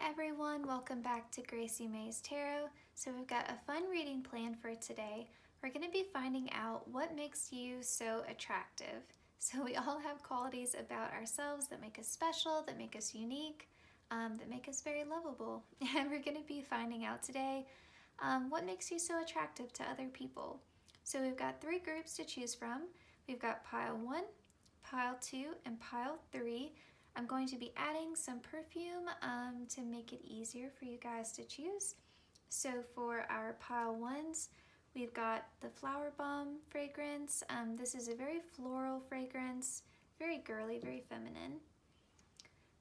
everyone, welcome back to Gracie May's Tarot. So we've got a fun reading planned for today. We're going to be finding out what makes you so attractive. So we all have qualities about ourselves that make us special, that make us unique, that make us very lovable. And we're going to be finding out today what makes you so attractive to other people. So we've got 3 groups to choose from. We've got pile 1, pile 2, and pile 3. I'm going to be adding some perfume to make it easier for you guys to choose. So for our pile 1s, we've got the Flower Bomb fragrance. This is a very floral fragrance, very girly, very feminine.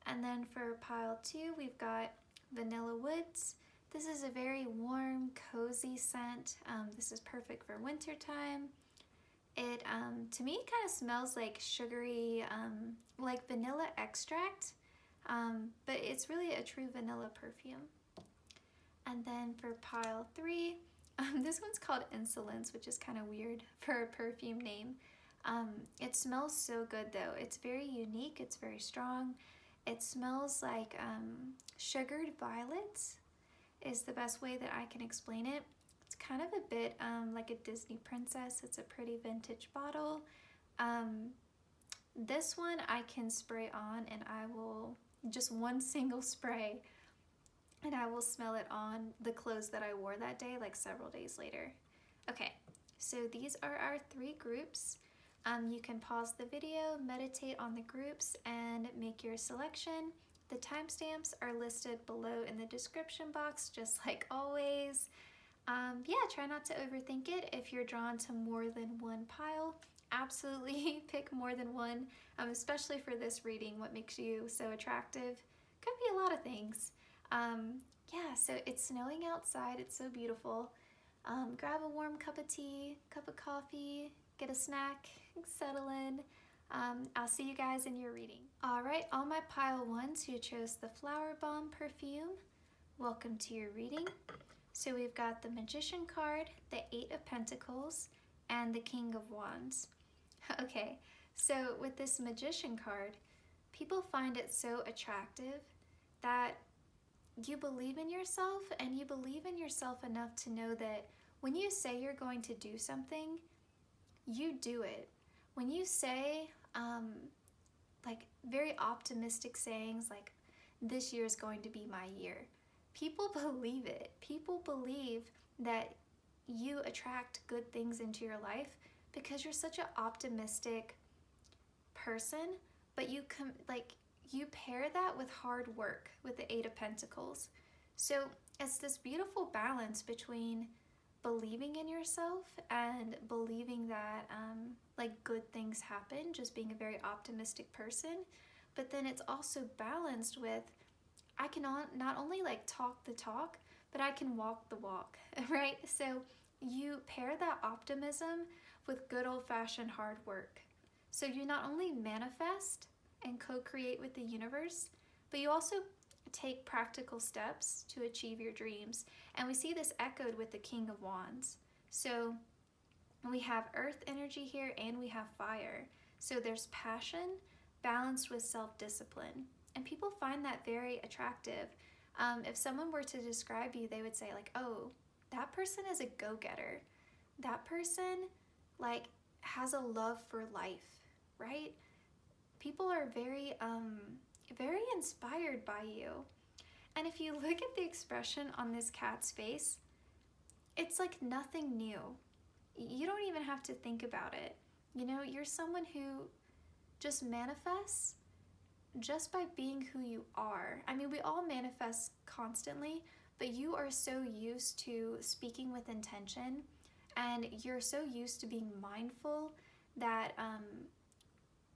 And then for pile 2, we've got Vanilla Woods. This is a very warm, cozy scent. This is perfect for winter time. It, to me, kind of smells like sugary, like vanilla extract, but it's really a true vanilla perfume. And then for pile 3, this one's called Insolence, which is kind of weird for a perfume name. It smells so good though. It's very unique, it's very strong. It smells like sugared violets is the best way that I can explain it. It's kind of a bit like a Disney princess. It's a pretty vintage bottle. This one I can spray on and I will, just one single spray, and I will smell it on the clothes that I wore that day, like several days later. Okay, so these are our 3 groups. You can pause the video, meditate on the groups, and make your selection. The timestamps are listed below in the description box, just like always. Yeah, try not to overthink it. If you're drawn to more than one pile, absolutely pick more than one, especially for this reading. What makes you so attractive could be a lot of things. Yeah, so it's snowing outside. It's so beautiful. Grab a warm cup of tea, cup of coffee, get a snack, settle in. I'll see you guys in your reading. All right, all my pile 1s who chose the Flower Bomb perfume, welcome to your reading. So we've got the Magician card, the 8 of Pentacles, and the King of Wands. Okay, so with this Magician card, people find it so attractive that you believe in yourself, and you believe in yourself enough to know that when you say you're going to do something, you do it. When you say like very optimistic sayings like, this year is going to be my year, people believe it. People believe that you attract good things into your life because you're such an optimistic person, but you pair that with hard work with the 8 of Pentacles. So it's this beautiful balance between believing in yourself and believing that like good things happen, just being a very optimistic person, but then it's also balanced with I can not only like talk the talk, but I can walk the walk, right? So you pair that optimism with good old-fashioned hard work. So you not only manifest and co-create with the universe, but you also take practical steps to achieve your dreams. And we see this echoed with the King of Wands. So we have earth energy here and we have fire. So there's passion balanced with self-discipline. And people find that very attractive. If someone were to describe you, they would say like, oh, that person is a go-getter. That person like has a love for life, right? People are very inspired by you. And if you look at the expression on this cat's face, it's like nothing new. You don't even have to think about it. You know, you're someone who just manifests just by being who you are. I mean, we all manifest constantly, but you are so used to speaking with intention, and you're so used to being mindful that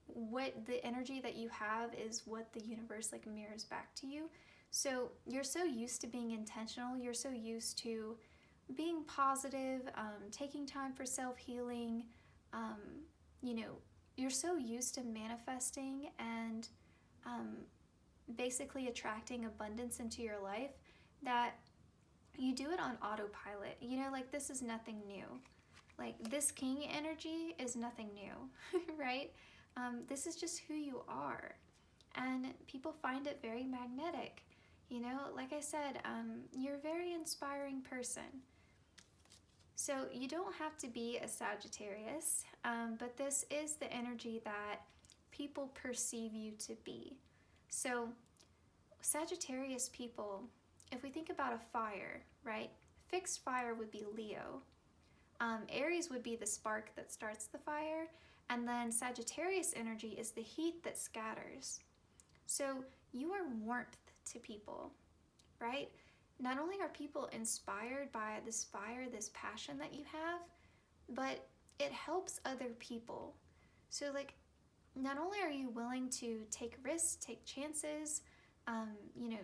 what the energy that you have is what the universe like mirrors back to you. So you're so used to being intentional, you're so used to being positive, taking time for self-healing, you know, you're so used to manifesting and basically attracting abundance into your life that you do it on autopilot. You know, like this is nothing new. Like this king energy is nothing new, right? This is just who you are. And people find it very magnetic. You know, like I said, you're a very inspiring person. So you don't have to be a Sagittarius, but this is the energy that people perceive you to be. So Sagittarius people, if we think about a fire, right? Fixed fire would be Leo. Aries would be the spark that starts the fire, and then Sagittarius energy is the heat that scatters. So you are warmth to people, right? Not only are people inspired by this fire, this passion that you have, but it helps other people. So like, not only are you willing to take risks, take chances, you know,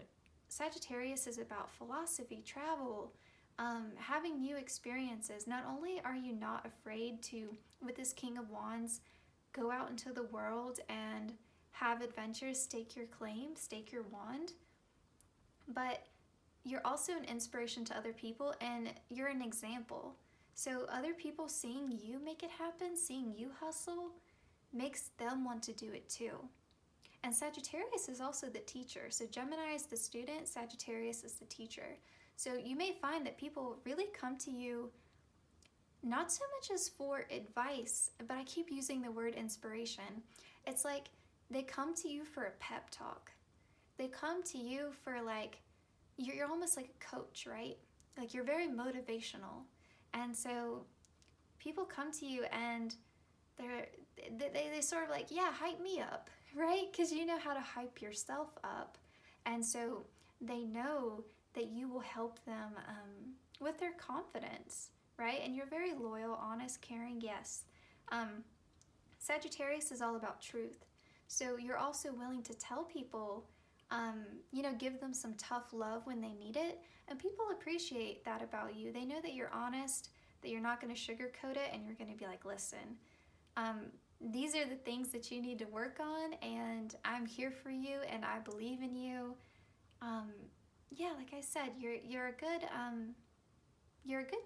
Sagittarius is about philosophy, travel, having new experiences. Not only are you not afraid to, with this King of Wands, go out into the world and have adventures, stake your claim, stake your wand, but you're also an inspiration to other people and you're an example. So other people seeing you make it happen, seeing you hustle, makes them want to do it too. And Sagittarius is also the teacher. So Gemini is the student, Sagittarius is the teacher. So you may find that people really come to you not so much as for advice, but I keep using the word inspiration. It's like they come to you for a pep talk. They come to you for like, you're almost like a coach, right? Like you're very motivational. And so people come to you and they sort of like, yeah, hype me up, right? Because you know how to hype yourself up. And so they know that you will help them with their confidence, right? And you're very loyal, honest, caring, yes. Sagittarius is all about truth. So you're also willing to tell people, you know, give them some tough love when they need it. And people appreciate that about you. They know that you're honest, that you're not going to sugarcoat it, and you're going to be like, listen, these are the things that you need to work on, and I'm here for you, and I believe in you. Yeah, like I said, you're a good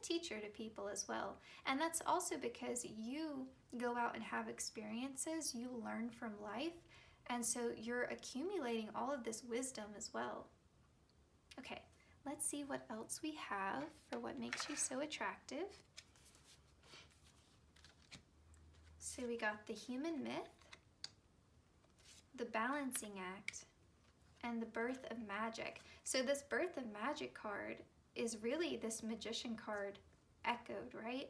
teacher to people as well. And that's also because you go out and have experiences, you learn from life, and so you're accumulating all of this wisdom as well. Okay, let's see what else we have for what makes you so attractive. So we got the human myth, the balancing act, and the birth of magic. So this birth of magic card is really this magician card echoed, right?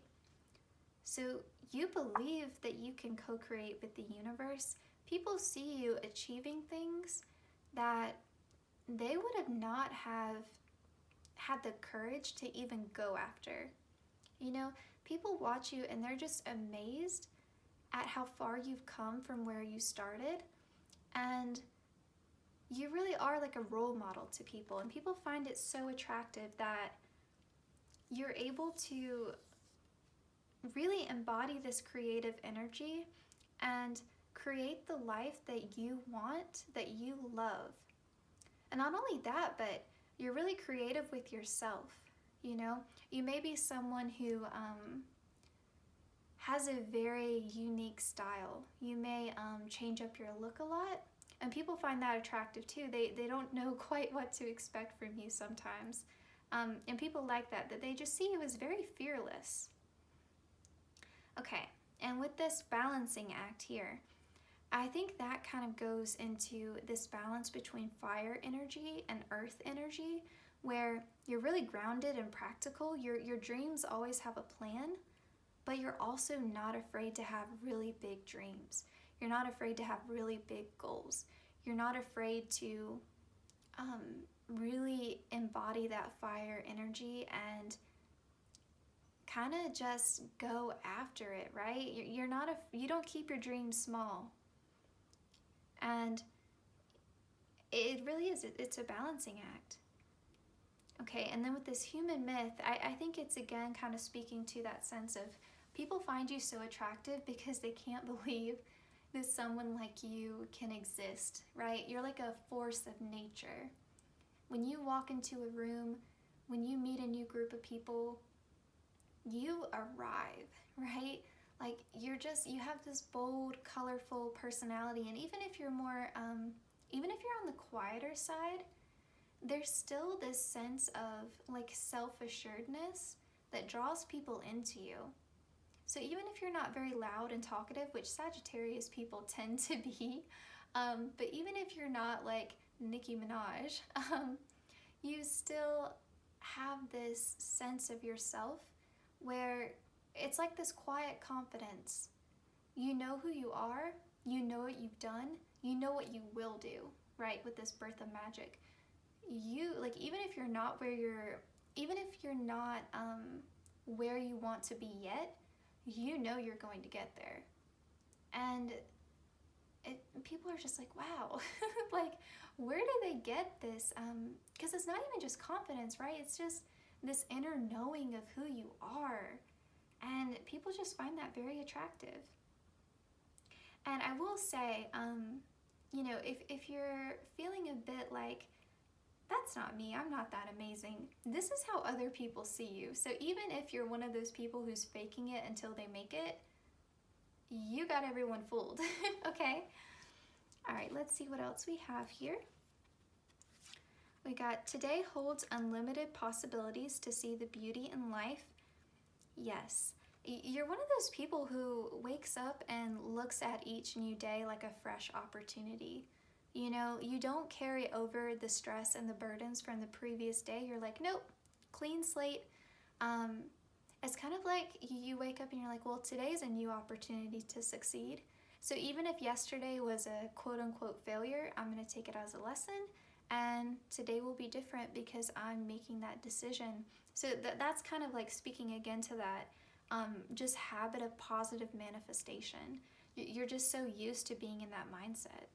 So you believe that you can co-create with the universe. People see you achieving things that they would have not have had the courage to even go after. You know, people watch you and they're just amazed at how far you've come from where you started. And you really are like a role model to people, and people find it so attractive that you're able to really embody this creative energy and create the life that you want, that you love. And not only that, but you're really creative with yourself. You know, you may be someone who has a very unique style. You may change up your look a lot, and people find that attractive too. They don't know quite what to expect from you sometimes. And people like that they just see you as very fearless. Okay, and with this balancing act here, I think that kind of goes into this balance between fire energy and earth energy, where you're really grounded and practical. Your dreams always have a plan, but you're also not afraid to have really big dreams. You're not afraid to have really big goals. You're not afraid to really embody that fire energy and kind of just go after it, right? You don't keep your dreams small. And it really is, it's a balancing act. Okay, and then with this human myth, I think it's again kind of speaking to that sense of people find you so attractive because they can't believe that someone like you can exist, right? You're like a force of nature. When you walk into a room, when you meet a new group of people, you arrive, right? Like you have this bold, colorful personality, and even if you're more, even if you're on the quieter side, there's still this sense of like self-assuredness that draws people into you. So even if you're not very loud and talkative, which Sagittarius people tend to be, but even if you're not like Nicki Minaj, you still have this sense of yourself where it's like this quiet confidence. You know who you are, you know what you've done, you know what you will do, right? With this birth of magic. You, like, even if you're not where you want to be yet, you know you're going to get there. And people are just like, wow, like, where do they get this? Because it's not even just confidence, right? It's just this inner knowing of who you are. And people just find that very attractive. And I will say, you know, if you're feeling a bit like, that's not me, I'm not that amazing, this is how other people see you. So even if you're one of those people who's faking it until they make it, you got everyone fooled. Okay? All right, let's see what else we have here. We got, today holds unlimited possibilities to see the beauty in life. Yes. You're one of those people who wakes up and looks at each new day like a fresh opportunity. You know, you don't carry over the stress and the burdens from the previous day. You're like, nope, clean slate. It's kind of like you wake up and you're like, well, today's a new opportunity to succeed. So even if yesterday was a quote unquote failure, I'm going to take it as a lesson. And today will be different because I'm making that decision. So that's kind of like speaking again to that just habit of positive manifestation. You're just so used to being in that mindset.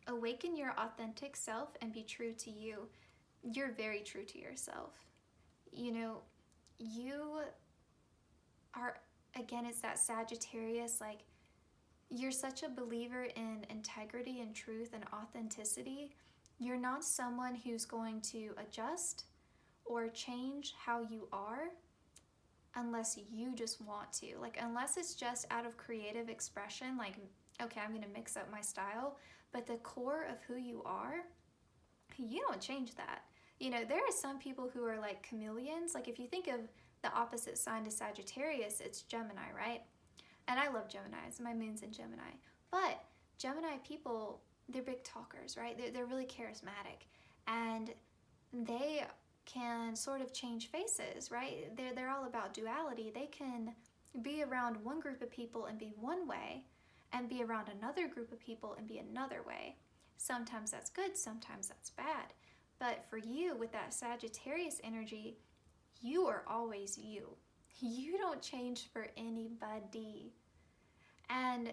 Awaken your authentic self and be true to you. You're very true to yourself. You know, you are, again, it's that Sagittarius, like, you're such a believer in integrity and truth and authenticity. You're not someone who's going to adjust or change how you are unless you just want to. Like, unless it's just out of creative expression, like, okay, I'm going to mix up my style, but the core of who you are, you don't change that. You know, there are some people who are like chameleons. Like, if you think of the opposite sign to Sagittarius, it's Gemini, right? And I love Geminis. My moon's in Gemini. But Gemini people, they're big talkers, right? They're really charismatic. And they can sort of change faces, right? They're all about duality. They can be around one group of people and be one way, and be around another group of people and be another way. Sometimes that's good, sometimes that's bad. But for you, with that Sagittarius energy, you are always you. You don't change for anybody. And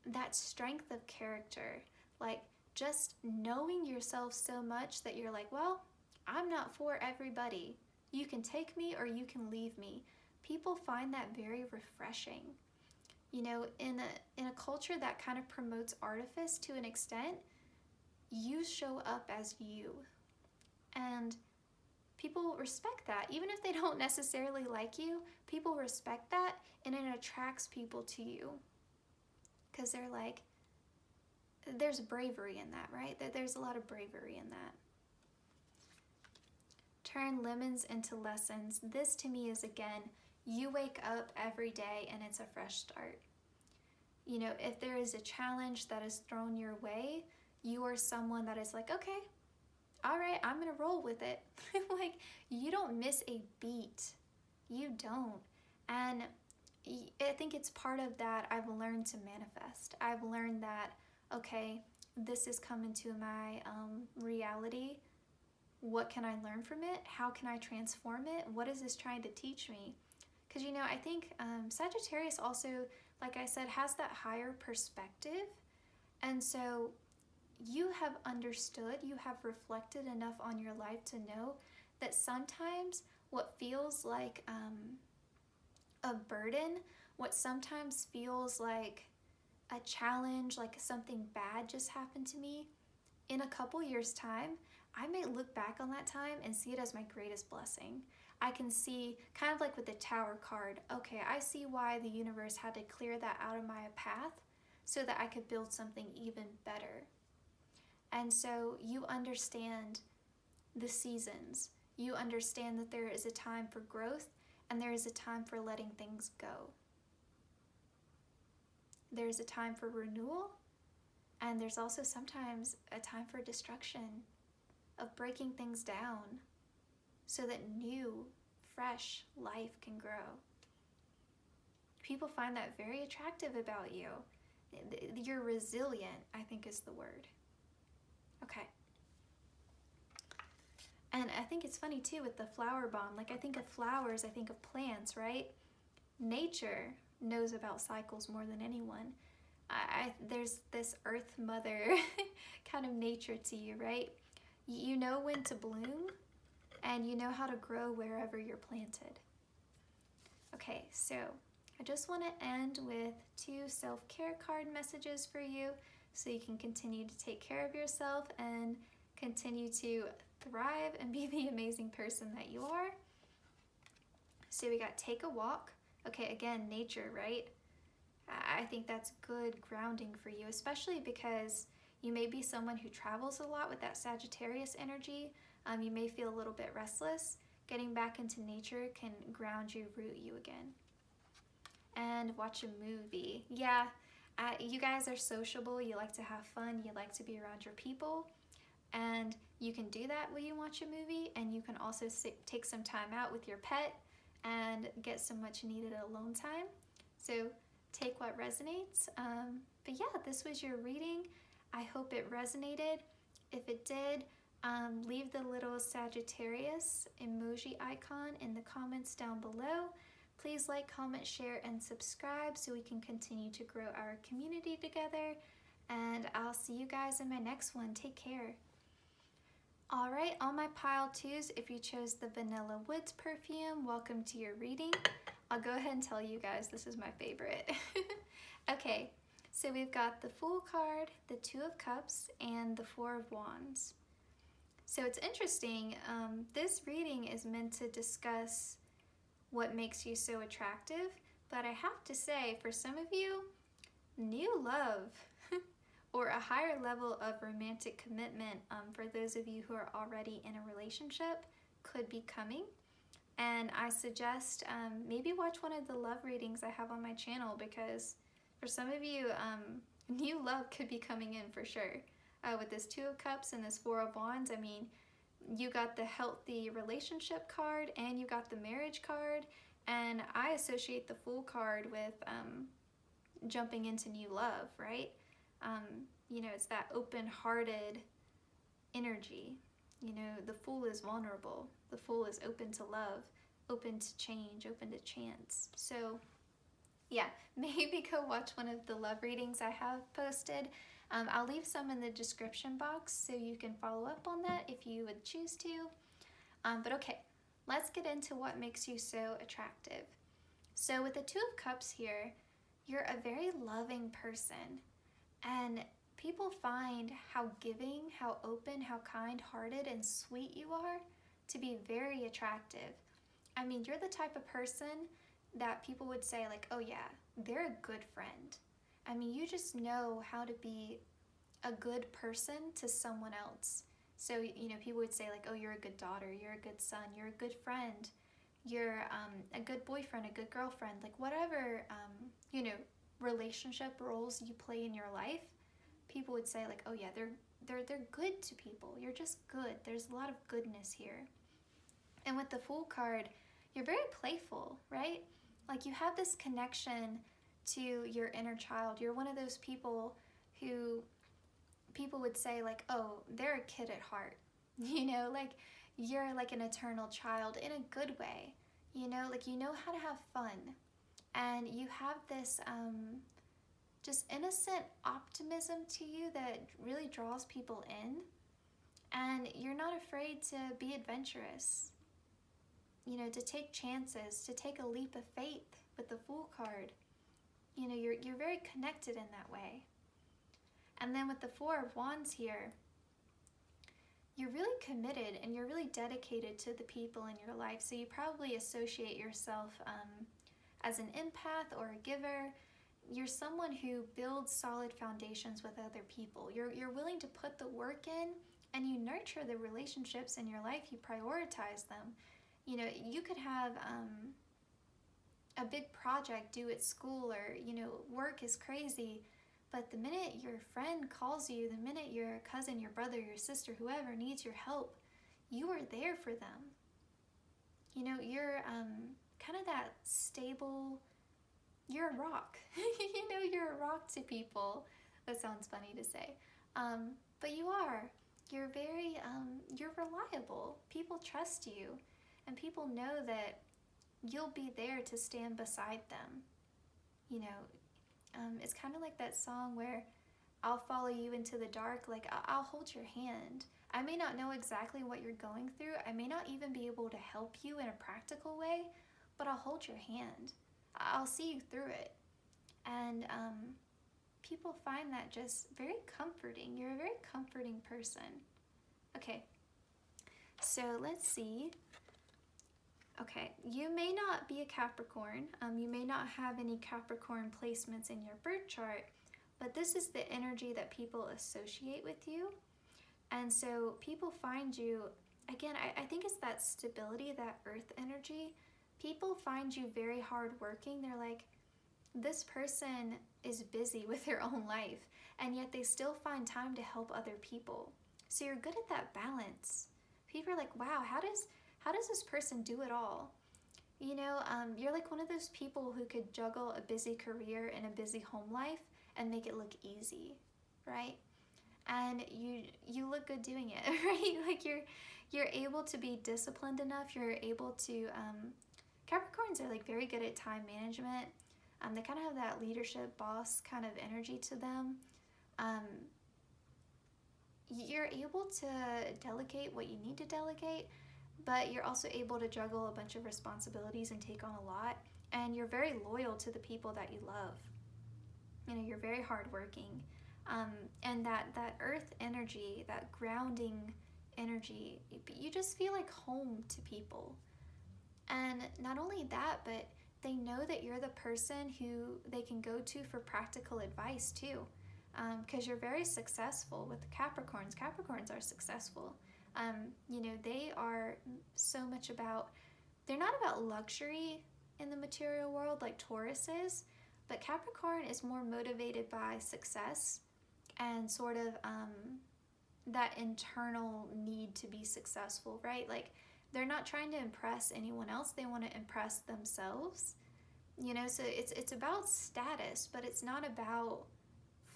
that strength of character, like just knowing yourself so much that you're like, well, I'm not for everybody. You can take me or you can leave me. People find that very refreshing. You know, in a culture that kind of promotes artifice to an extent, you show up as you. And people respect that. Even if they don't necessarily like you, people respect that, and it attracts people to you. Because they're like, there's bravery in that, right? There's a lot of bravery in that. Turn lemons into lessons. This to me is, again, you wake up every day and it's a fresh start. You know, if there is a challenge that is thrown your way, you are someone that is like, okay, all right, I'm gonna roll with it. Like, you don't miss a beat. You don't. And I think it's part of that I've learned to manifest. I've learned that, okay, this is coming to my reality. What can I learn from it? How can I transform it? What is this trying to teach me? Because, you know, I think Sagittarius also, like I said, has that higher perspective. And so you have understood, you have reflected enough on your life to know that sometimes what feels like a burden, what sometimes feels like a challenge, like something bad just happened to me, in a couple years' time, I may look back on that time and see it as my greatest blessing. I can see, kind of like with the Tower card, okay, I see why the universe had to clear that out of my path so that I could build something even better. And so you understand the seasons. You understand that there is a time for growth and there is a time for letting things go. There's a time for renewal, and there's also sometimes a time for destruction, of breaking things down so that new, fresh life can grow. People find that very attractive about you. You're resilient, I think is the word. Okay. And I think it's funny too with the flower bomb. Like, I think of flowers, I think of plants, right? Nature knows about cycles more than anyone. There's this earth mother kind of nature to you, right? You know when to bloom, and you know how to grow wherever you're planted. Okay, so I just want to end with 2 self-care card messages for you so you can continue to take care of yourself and continue to thrive and be the amazing person that you are. So we got take a walk. Okay, again, nature, right? I think that's good grounding for you, especially because you may be someone who travels a lot with that Sagittarius energy. You may feel a little bit restless. Getting back into nature can ground you, root you again. And watch a movie. Yeah, you guys are sociable. You like to have fun. You like to be around your people. And you can do that when you watch a movie, and you can also take some time out with your pet and get some much needed alone time. So take what resonates. But yeah, this was your reading. I hope it resonated. If it did, leave the little Sagittarius emoji icon in the comments down below. Please like, comment, share, and subscribe so we can continue to grow our community together. And I'll see you guys in my next one. Take care. Alright, on my pile 2s, if you chose the Vanilla Woods perfume, welcome to your reading. I'll go ahead and tell you guys this is my favorite. Okay, so we've got the Fool card, the 2 of Cups, and the 4 of Wands. So it's interesting, this reading is meant to discuss what makes you so attractive, but I have to say, for some of you, new love or a higher level of romantic commitment for those of you who are already in a relationship could be coming. And I suggest maybe watch one of the love readings I have on my channel, because for some of you, new love could be coming in for sure. With this 2 of Cups and this 4 of Wands, I mean, you got the healthy relationship card and you got the marriage card, and I associate the Fool card with jumping into new love, right? You know, it's that open-hearted energy. You know, the Fool is vulnerable. The Fool is open to love, open to change, open to chance. So yeah, maybe go watch one of the love readings I have posted. I'll leave some in the description box so you can follow up on that if you would choose to. But okay, let's get into what makes you so attractive. So with the 2 of Cups here, you're a very loving person, and people find how giving, how open, how kind-hearted and sweet you are to be very attractive. I mean, you're the type of person that people would say like, oh yeah, they're a good friend. I mean, you just know how to be a good person to someone else. So, you know, people would say like, oh, you're a good daughter, you're a good son, you're a good friend, you're a good boyfriend, a good girlfriend, like whatever, you know, relationship roles you play in your life, people would say like, oh yeah, they're good to people. You're just good. There's a lot of goodness here. And with the Fool card, you're very playful, right? Like you have this connection to your inner child. You're one of those people who people would say like, oh, they're a kid at heart. You know, like you're like an eternal child in a good way. You know, like you know how to have fun. And you have this just innocent optimism to you that really draws people in. And you're not afraid to be adventurous. You know, to take chances, to take a leap of faith with the Fool card. You know, you're very connected in that way. And then with the 4 of Wands here, you're really committed and you're really dedicated to the people in your life. So you probably associate yourself as an empath or a giver. you're someone who builds solid foundations with other people. You're willing to put the work in, and you nurture the relationships in your life. You prioritize them. You know, you could have a big project due at school, or, you know, work is crazy, but the minute your friend calls you, the minute your cousin, your brother, your sister, whoever needs your help, you are there for them. You know, you're kind of that stable, you're a rock. You know, you're a rock to people. That sounds funny to say. But you are. You're very, you're reliable. People trust you, and people know that you'll be there to stand beside them. You know, it's kind of like that song where I'll follow you into the dark, like I'll hold your hand. I may not know exactly what you're going through. I may not even be able to help you in a practical way, but I'll hold your hand. I'll see you through it. And people find that just very comforting. You're a very comforting person. Okay, so let's see. Okay, you may not be a Capricorn. You may not have any Capricorn placements in your birth chart, but this is the energy that people associate with you. And so people find you, again, I think it's that stability, that earth energy. People find you very hardworking. They're like, this person is busy with their own life, and yet they still find time to help other people. So you're good at that balance. People are like, wow, how does this person do it all? You know, you're like one of those people who could juggle a busy career and a busy home life and make it look easy, right? And you look good doing it, right? Like you're able to be disciplined enough. You're able to, Capricorns are like very good at time management. They kind of have that leadership boss kind of energy to them. You're able to delegate what you need to delegate, but you're also able to juggle a bunch of responsibilities and take on a lot. And you're very loyal to the people that you love. You know, you're very hardworking. And that earth energy, that grounding energy, you just feel like home to people. And not only that, but they know that you're the person who they can go to for practical advice too. Because you're very successful with Capricorns. Capricorns are successful. You know, they are so much about, they're not about luxury in the material world like Taurus is, but Capricorn is more motivated by success and sort of that internal need to be successful, right? Like they're not trying to impress anyone else. They want to impress themselves, you know, so it's about status, but it's not about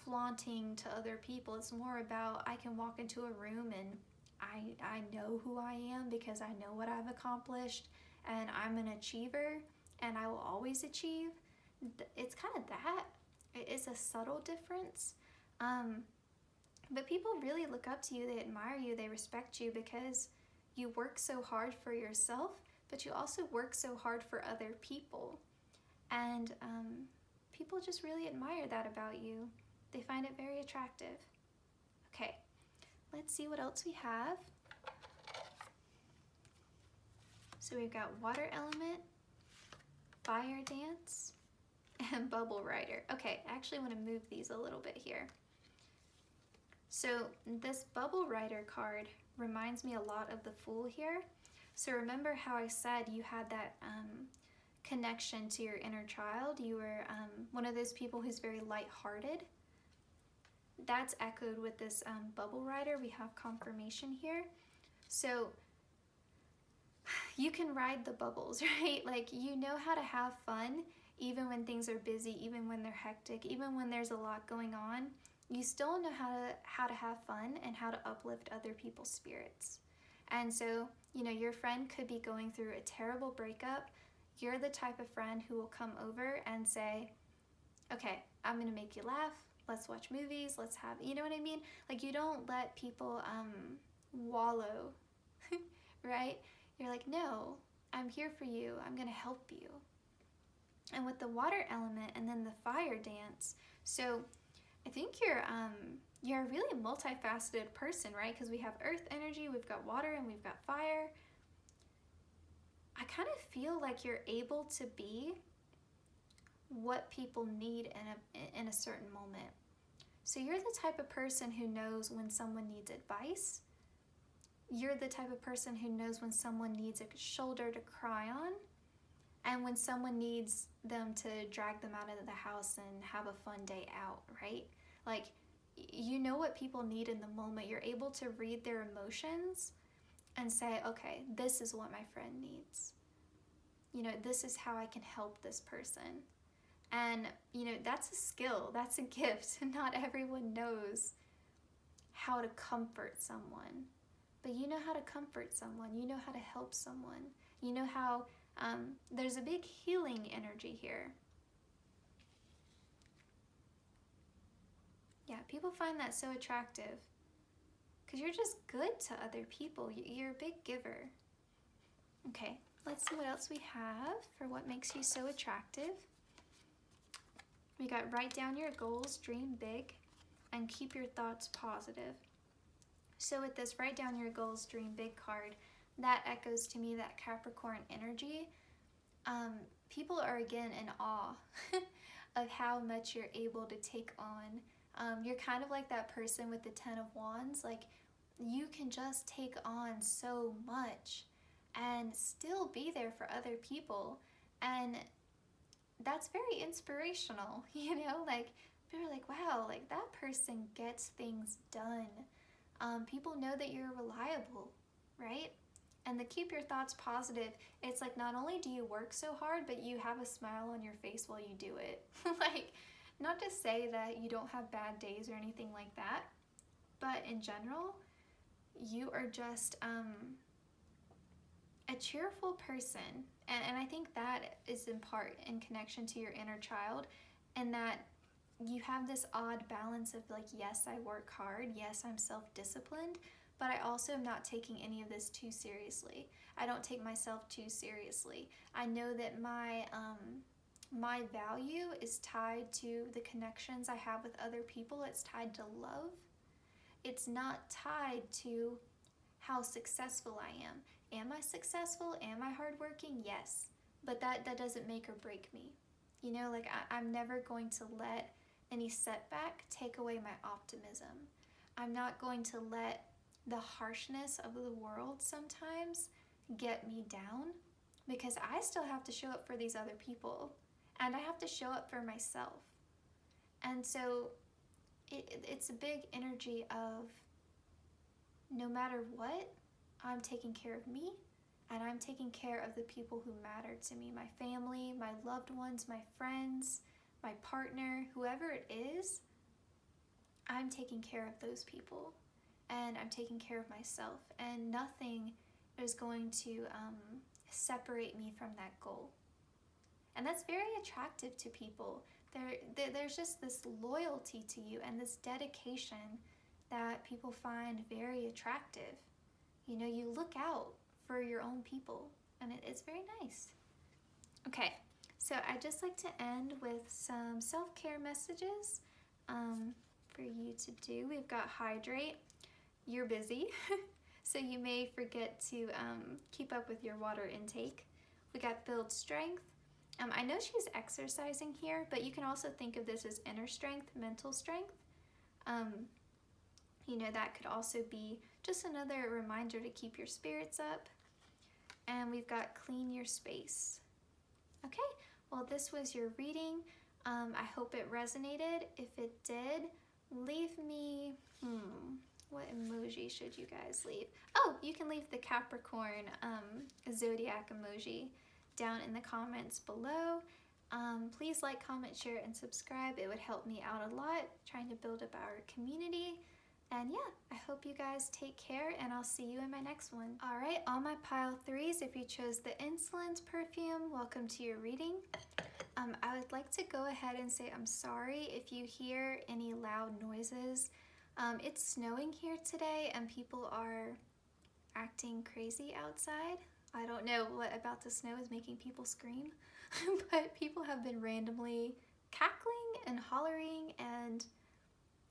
flaunting to other people. It's more about, I can walk into a room and I know who I am because I know what I've accomplished, and I'm an achiever and I will always achieve. It's kind of that. It's a subtle difference. But people really look up to you, they admire you, they respect you because you work so hard for yourself, but you also work so hard for other people. And people just really admire that about you. They find it very attractive. Okay, let's see what else we have. So we've got water element, fire dance, and bubble rider. Okay, I actually want to move these a little bit here. So this bubble rider card reminds me a lot of the Fool here. So remember how I said you had that connection to your inner child? You were one of those people who's very lighthearted. That's echoed with this bubble rider. We have confirmation here. So you can ride the bubbles, right? Like you know how to have fun even when things are busy, even when they're hectic, even when there's a lot going on. You still know how to have fun and how to uplift other people's spirits. And so, you know, your friend could be going through a terrible breakup. You're the type of friend who will come over and say, okay, I'm gonna make you laugh. Let's watch movies. Let's have, you know what I mean? Like you don't let people wallow, right? You're like, no, I'm here for you. I'm gonna help you. And with the water element and then the fire dance, so I think you're a really multifaceted person, right? Because we have earth energy, we've got water, and we've got fire. I kind of feel like you're able to be what people need in a certain moment. So you're the type of person who knows when someone needs advice. You're the type of person who knows when someone needs a shoulder to cry on, and when someone needs them to drag them out of the house and have a fun day out, right? Like, you know what people need in the moment. You're able to read their emotions and say, okay, this is what my friend needs. You know, this is how I can help this person. And, you know, that's a skill, that's a gift. Not everyone knows how to comfort someone. But you know how to comfort someone. You know how to help someone. You know how there's a big healing energy here. Yeah, people find that so attractive because you're just good to other people. You're a big giver. Okay, let's see what else we have for what makes you so attractive. We got write down your goals, dream big, and keep your thoughts positive. So with this write down your goals, dream big card, that echoes to me that Capricorn energy. People are again in awe of how much you're able to take on. You're kind of like that person with the 10 of Wands. Like, you can just take on so much and still be there for other people. And that's very inspirational, you know? Like, people are like, wow, like that person gets things done. People know that you're reliable, right? And the keep your thoughts positive, it's like not only do you work so hard, but you have a smile on your face while you do it. Like, not to say that you don't have bad days or anything like that, but in general, you are just a cheerful person. And I think that is in part in connection to your inner child, and that you have this odd balance of like, yes, I work hard, yes, I'm self-disciplined, but I also am not taking any of this too seriously. I don't take myself too seriously. I know that my value is tied to the connections I have with other people. It's tied to love. It's not tied to how successful I am. Am I successful? Am I hardworking? Yes. But that doesn't make or break me. You know, like I'm never going to let any setback take away my optimism. I'm not going to let the harshness of the world sometimes get me down, because I still have to show up for these other people, and I have to show up for myself. And so it's a big energy of, no matter what, I'm taking care of me, and I'm taking care of the people who matter to me, my family, my loved ones, my friends, my partner, whoever it is. I'm taking care of those people, and I'm taking care of myself, and nothing is going to separate me from that goal. And that's very attractive to people. There's just this loyalty to you and this dedication that people find very attractive. You know, you look out for your own people, and it's very nice. Okay, so I'd just like to end with some self-care messages for you to do. We've got hydrate. You're busy, so you may forget to keep up with your water intake. We got build strength. I know she's exercising here, but you can also think of this as inner strength, mental strength. You know, that could also be just another reminder to keep your spirits up. And we've got clean your space. Okay, well, this was your reading. I hope it resonated. If it did, leave me, what emoji should you guys leave? Oh, you can leave the Capricorn zodiac emoji down in the comments below. Please like, comment, share, and subscribe. It would help me out a lot, trying to build up our community. And yeah, I hope you guys take care, and I'll see you in my next one. All right, all my pile threes, if you chose the Insolence perfume, welcome to your reading. I would like to go ahead and say I'm sorry if you hear any loud noises. It's snowing here today, and people are acting crazy outside. I don't know what about the snow is making people scream, but people have been randomly cackling and hollering, and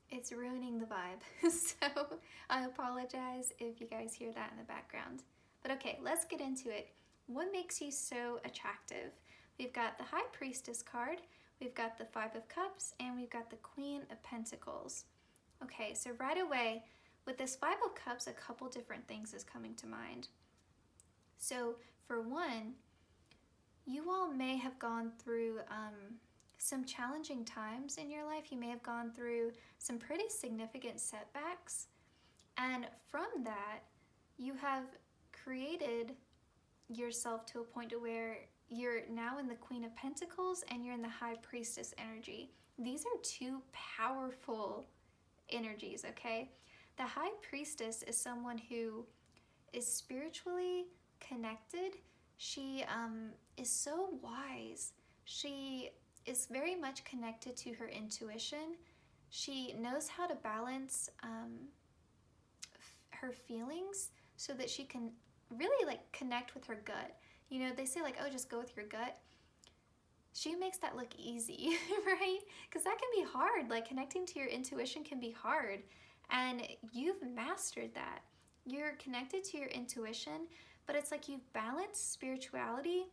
it's ruining the vibe. So I apologize if you guys hear that in the background. But okay, let's get into it. What makes you so attractive? We've got the High Priestess card, we've got the Five of Cups, and we've got the Queen of Pentacles. Okay, so right away, with this Five of Cups, a couple different things is coming to mind. So for one, you all may have gone through some challenging times in your life. You may have gone through some pretty significant setbacks. And from that, you have created yourself to a point to where you're now in the Queen of Pentacles and you're in the High Priestess energy. These are two powerful energies, okay? The High Priestess is someone who is spiritually connected. She is so wise. She is very much connected to her intuition. She knows how to balance her feelings so that she can really like connect with her gut. You know, they say like, oh, just go with your gut. She makes that look easy, right? Because that can be hard. Like connecting to your intuition can be hard. And you've mastered that. You're connected to your intuition, but it's like you've balanced spirituality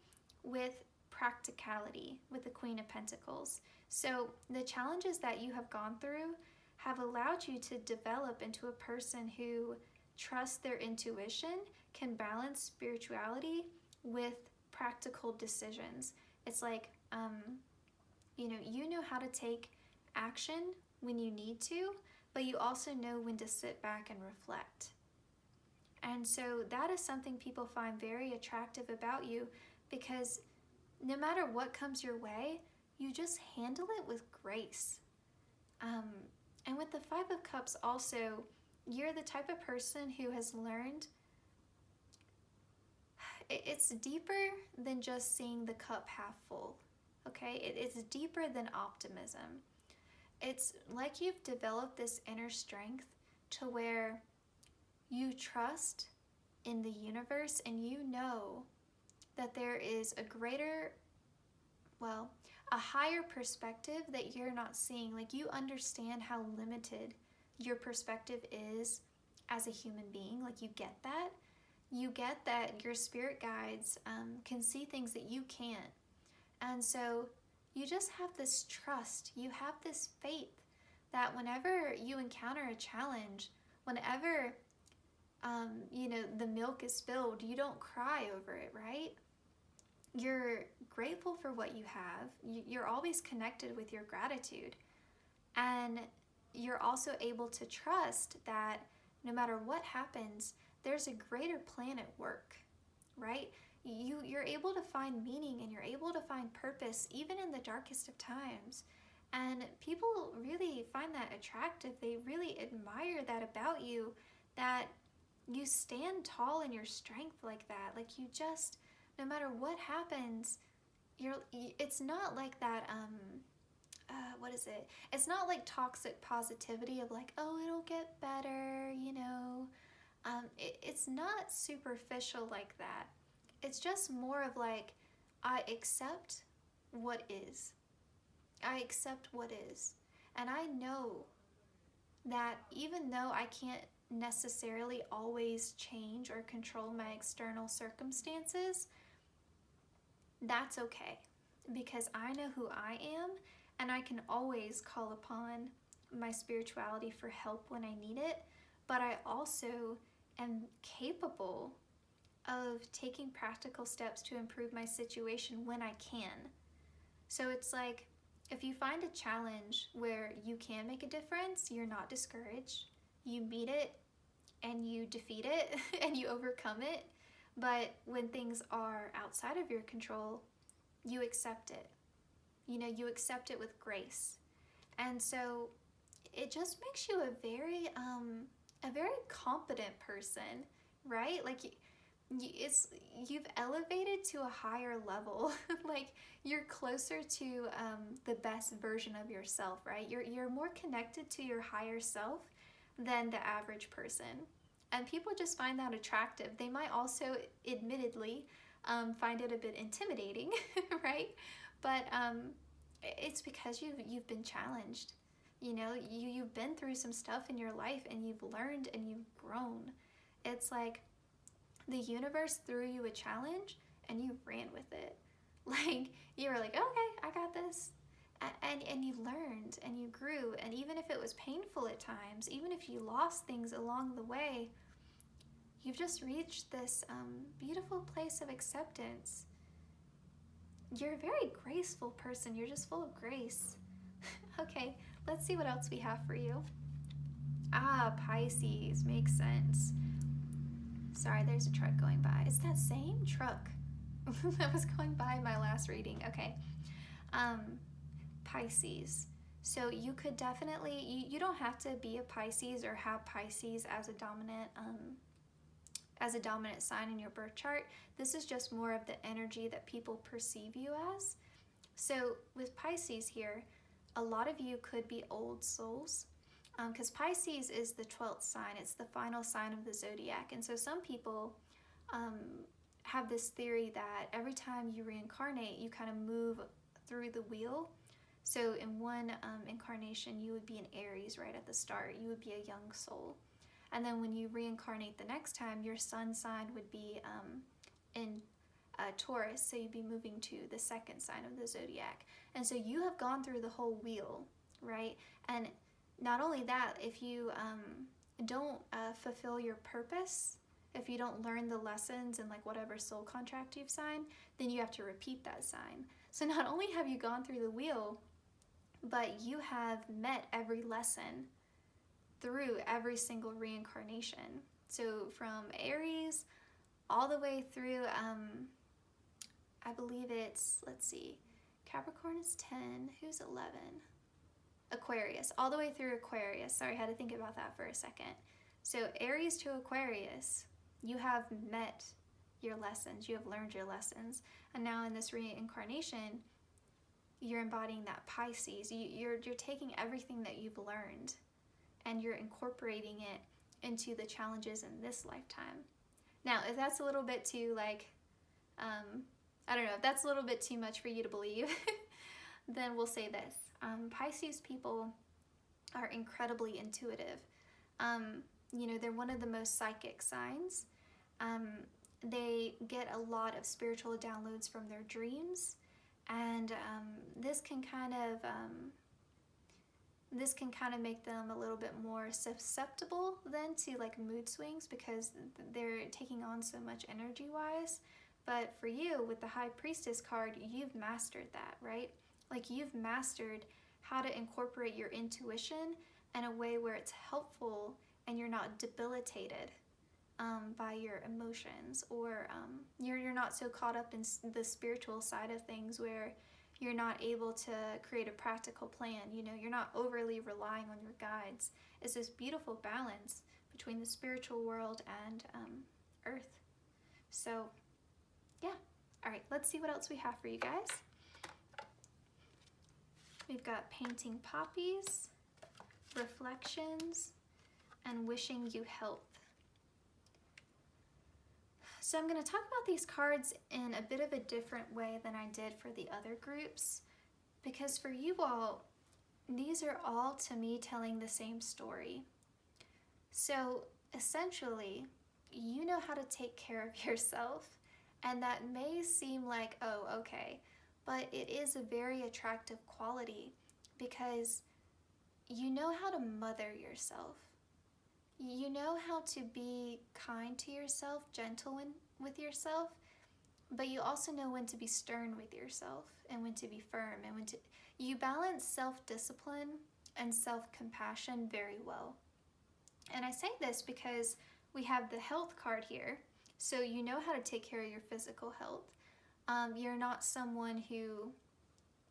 with practicality with the Queen of Pentacles. So the challenges that you have gone through have allowed you to develop into a person who trusts their intuition, can balance spirituality with practical decisions. It's like, you know how to take action when you need to, but you also know when to sit back and reflect. And so that is something people find very attractive about you, because no matter what comes your way, you just handle it with grace. And with the Five of Cups also, you're the type of person who has learned it's deeper than just seeing the cup half full, okay? It's deeper than optimism. It's like you've developed this inner strength to where you trust in the universe and you know that there is a greater, a higher perspective that you're not seeing. Like you understand how limited your perspective is as a human being. Like you get that. You get that your spirit guides can see things that you can't. And so you just have this trust. You have this faith that whenever you encounter a challenge, whenever, the milk is spilled, you don't cry over it, right? You're grateful for what you have. You're always connected with your gratitude. And you're also able to trust that no matter what happens, there's a greater plan at work, right? You're able to find meaning and you're able to find purpose even in the darkest of times. And people really find that attractive. They really admire that about you, that you stand tall in your strength like that. Like you just, no matter what happens, it's not like that, It's not like toxic positivity of like, oh, it'll get better, It's not superficial like that. It's just more of like, I accept what is. I accept what is. And I know that even though I can't necessarily always change or control my external circumstances, that's okay. Because I know who I am and I can always call upon my spirituality for help when I need it. But I also am capable of taking practical steps to improve my situation when I can. So it's like, if you find a challenge where you can make a difference, you're not discouraged. You meet it and you defeat it and you overcome it. But when things are outside of your control, you accept it. You accept it with grace. And so it just makes you a very competent person, right? Like you've elevated to a higher level. Like you're closer to the best version of yourself, right? You're more connected to your higher self than the average person. And people just find that attractive. They might also, admittedly, find it a bit intimidating, right? But it's because you've been challenged. You've been through some stuff in your life and you've learned and you've grown. It's like the universe threw you a challenge and you ran with it. Like you were like, okay, I got this. and you learned and you grew, and even if it was painful at times, even if you lost things along the way, you've just reached this beautiful place of acceptance. You're a very graceful person. You're just full of grace. Okay, let's see what else we have for you. Ah, Pisces, makes sense. Sorry, there's a truck going by. It's that same truck that was going by my last reading. Okay. Pisces. So you could definitely, you don't have to be a Pisces or have Pisces as a dominant sign in your birth chart. This is just more of the energy that people perceive you as. So with Pisces here, a lot of you could be old souls, because Pisces is the 12th sign. It's the final sign of the zodiac. And so some people have this theory that every time you reincarnate, you kind of move through the wheel. So in one incarnation, you would be an Aries right at the start. You would be a young soul. And then when you reincarnate the next time, your sun sign would be in Taurus, so you'd be moving to the second sign of the zodiac. And so you have gone through the whole wheel, right? And not only that, if you don't fulfill your purpose, if you don't learn the lessons in like whatever soul contract you've signed, then you have to repeat that sign. So not only have you gone through the wheel, but you have met every lesson through every single reincarnation. So from Aries all the way through, I believe it's, let's see, Capricorn is 10, who's 11? Aquarius, all the way through Aquarius. Sorry, I had to think about that for a second. So Aries to Aquarius, you have met your lessons, you have learned your lessons. And now in this reincarnation, you're embodying that Pisces. You're taking everything that you've learned and you're incorporating it into the challenges in this lifetime. Now, if that's a little bit too like, I don't know, if that's a little bit too much for you to believe, then we'll say this. Pisces people are incredibly intuitive. You know, they're one of the most psychic signs. They get a lot of spiritual downloads from their dreams, and this can kind of make them a little bit more susceptible then to like mood swings, because they're taking on so much energy wise. But for you, with the High Priestess card, you've mastered that, right? Like you've mastered how to incorporate your intuition in a way where it's helpful and you're not debilitated by your emotions, or you're not so caught up in the spiritual side of things where you're not able to create a practical plan. You know, you're not overly relying on your guides. It's this beautiful balance between the spiritual world and Earth. So, yeah. All right, let's see what else we have for you guys. We've got painting poppies, reflections, and wishing you health. So I'm going to talk about these cards in a bit of a different way than I did for the other groups, because for you all, these are all to me telling the same story. So essentially, you know how to take care of yourself, and that may seem like, oh, okay, but it is a very attractive quality because you know how to mother yourself. You know how to be kind to yourself, gentle with yourself, but you also know when to be stern with yourself and when to be firm, and when to, you balance self-discipline and self-compassion very well. And I say this because we have the health card here, so you know how to take care of your physical health. You're not someone who,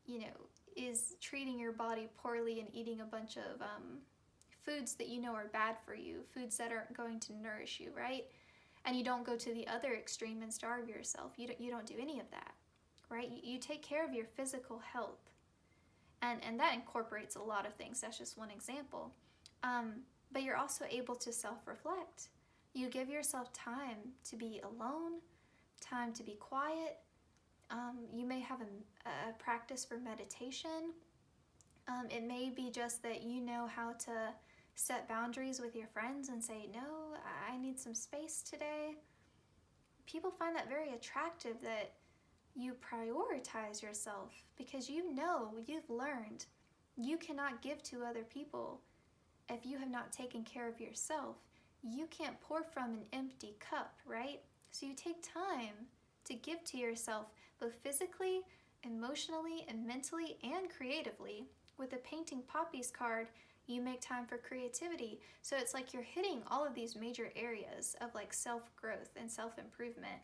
you know, is treating your body poorly and eating a bunch of foods that you know are bad for you, foods that aren't going to nourish you, right? And you don't go to the other extreme and starve yourself. You don't do any of that, right? You take care of your physical health. And that incorporates a lot of things. That's just one example. But you're also able to self-reflect. You give yourself time to be alone, time to be quiet. You may have a practice for meditation. It may be just that you know how to set boundaries with your friends and say, no, I need some space today. People find that very attractive, that you prioritize yourself, because you know, you've learned, you cannot give to other people if you have not taken care of yourself. You can't pour from an empty cup, right? So you take time to give to yourself, both physically, emotionally, and mentally, and creatively. With the Painting Poppies card, you make time for creativity. So it's like you're hitting all of these major areas of like self-growth and self-improvement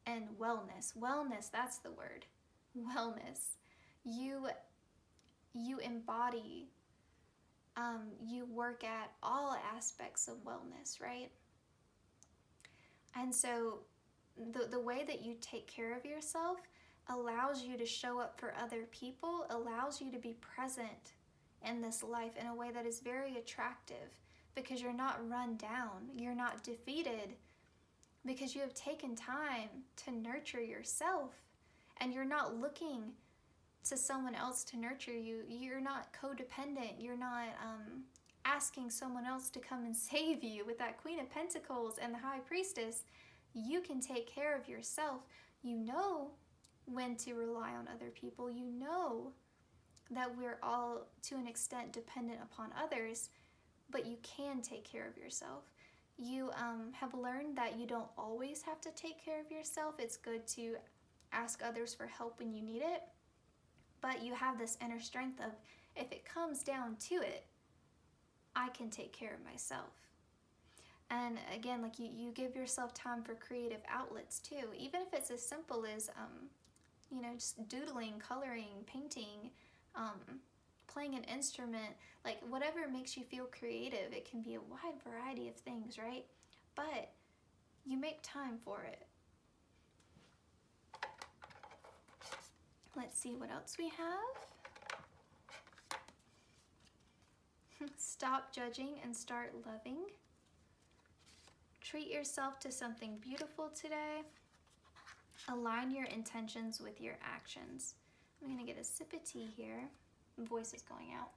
and wellness. Wellness, that's the word. Wellness. You embody, you work at all aspects of wellness, right? And so the way that you take care of yourself allows you to show up for other people, allows you to be present in this life in a way that is very attractive, because you're not run down, you're not defeated, because you have taken time to nurture yourself, and you're not looking to someone else to nurture you. You're not codependent. You're not asking someone else to come and save you. With that Queen of Pentacles and the High Priestess, you can take care of yourself. You know when to rely on other people. You know that we're all, to an extent, dependent upon others, but you can take care of yourself. You have learned that you don't always have to take care of yourself. It's good to ask others for help when you need it, but you have this inner strength of, if it comes down to it, I can take care of myself. And again, like you give yourself time for creative outlets too, even if it's as simple as, you know, just doodling, coloring, painting, playing an instrument, like whatever makes you feel creative. It can be a wide variety of things, right? But you make time for it. Let's see what else we have. Stop judging and start loving. Treat yourself to something beautiful today. Align your intentions with your actions. I'm gonna get a sip of tea here. My voice is going out.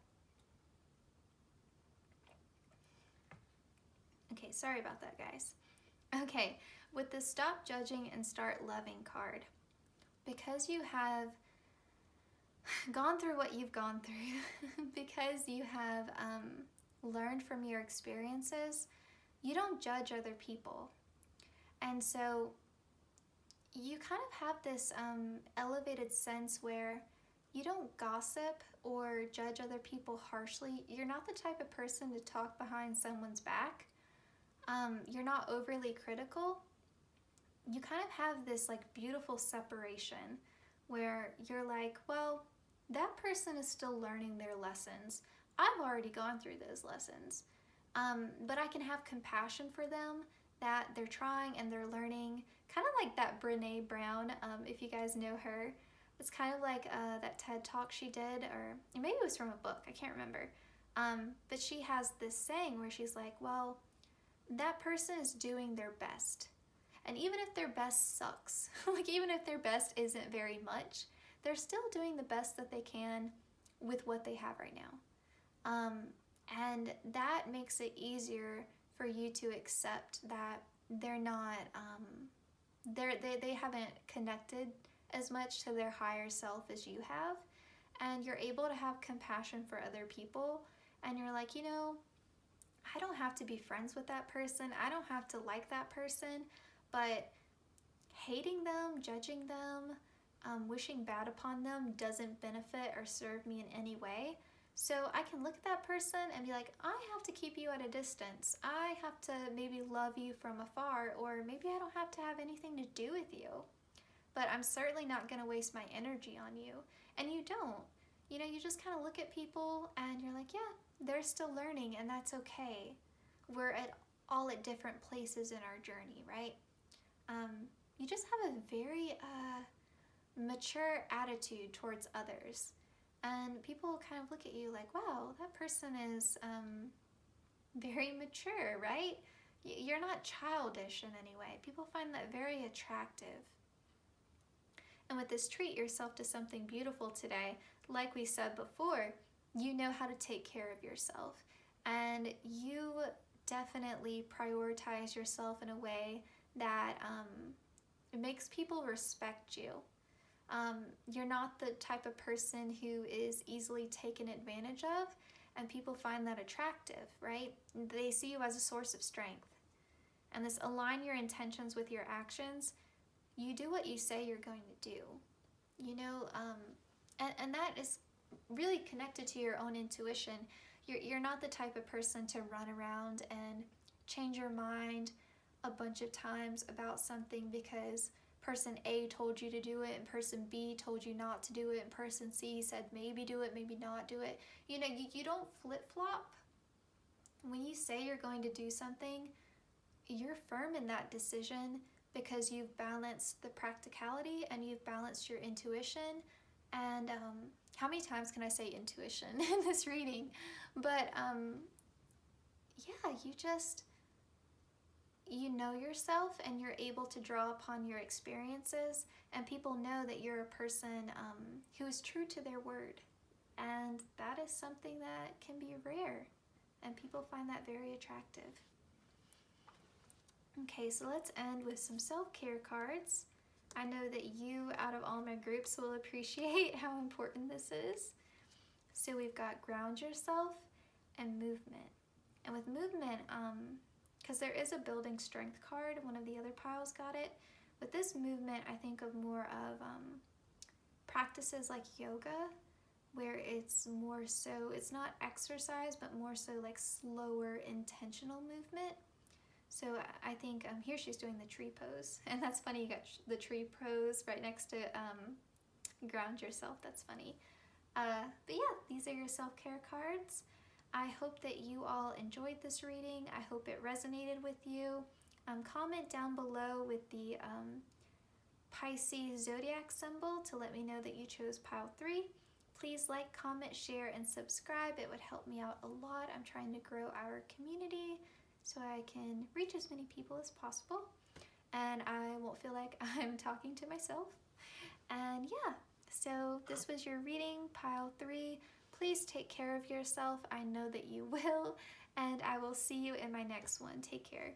Okay, sorry about that, guys. Okay, with the Stop Judging and Start Loving card, because you have gone through what you've gone through, because you have learned from your experiences, you don't judge other people. And so you kind of have this elevated sense where you don't gossip or judge other people harshly. You're not the type of person to talk behind someone's back. You're not overly critical. You kind of have this like beautiful separation where you're like, well, that person is still learning their lessons. I've already gone through those lessons. But I can have compassion for them, that they're trying and they're learning. Kind of like that Brene Brown, if you guys know her. It's kind of like that TED Talk she did, or maybe it was from a book, I can't remember. But she has this saying where she's like, well, that person is doing their best. And even if their best sucks, like even if their best isn't very much, they're still doing the best that they can with what they have right now. And that makes it easier for you to accept that they're not, they haven't connected as much to their higher self as you have. And you're able to have compassion for other people. And you're like, you know, I don't have to be friends with that person. I don't have to like that person. But hating them, judging them, wishing bad upon them doesn't benefit or serve me in any way. So I can look at that person and be like, I have to keep you at a distance. I have to maybe love you from afar, or maybe I don't have to have anything to do with you. But I'm certainly not going to waste my energy on you. And you don't. You know, you just kind of look at people and you're like, yeah, they're still learning, and that's okay. We're all at different places in our journey, right? You just have a very mature attitude towards others. And people kind of look at you like, wow, that person is very mature, right? You're not childish in any way. People find that very attractive. And with this treat yourself to something beautiful today, like we said before, you know how to take care of yourself. And you definitely prioritize yourself in a way that it makes people respect you. You're not the type of person who is easily taken advantage of, and people find that attractive, right? They see you as a source of strength. And this align your intentions with your actions. You do what you say you're going to do, you know, and that is really connected to your own intuition. You're not the type of person to run around and change your mind a bunch of times about something because person A told you to do it and person B told you not to do it and person C said maybe do it, maybe not do it. You know, you don't flip-flop. When you say you're going to do something, you're firm in that decision because you've balanced the practicality and you've balanced your intuition. And how many times can I say intuition in this reading? But yeah, you know yourself and you're able to draw upon your experiences, and people know that you're a person who is true to their word. And that is something that can be rare, and people find that very attractive. Okay, so let's end with some self-care cards. I know that you, out of all my groups, will appreciate how important this is. So we've got ground yourself and movement. And with movement, because there is a building strength card, one of the other piles got it. With this movement, I think of more of practices like yoga, where it's more so, it's not exercise, but more so like slower, intentional movement. So I think here she's doing the tree pose, and that's funny, you got the tree pose right next to ground yourself. That's funny. But yeah, these are your self-care cards. I hope that you all enjoyed this reading. I hope it resonated with you. Comment down below with the Pisces zodiac symbol to let me know that you chose pile 3. Please like, comment, share, and subscribe. It would help me out a lot. I'm trying to grow our community so I can reach as many people as possible, and I won't feel like I'm talking to myself. And yeah, so this was your reading, pile 3. Please take care of yourself. I know that you will, and I will see you in my next one. Take care.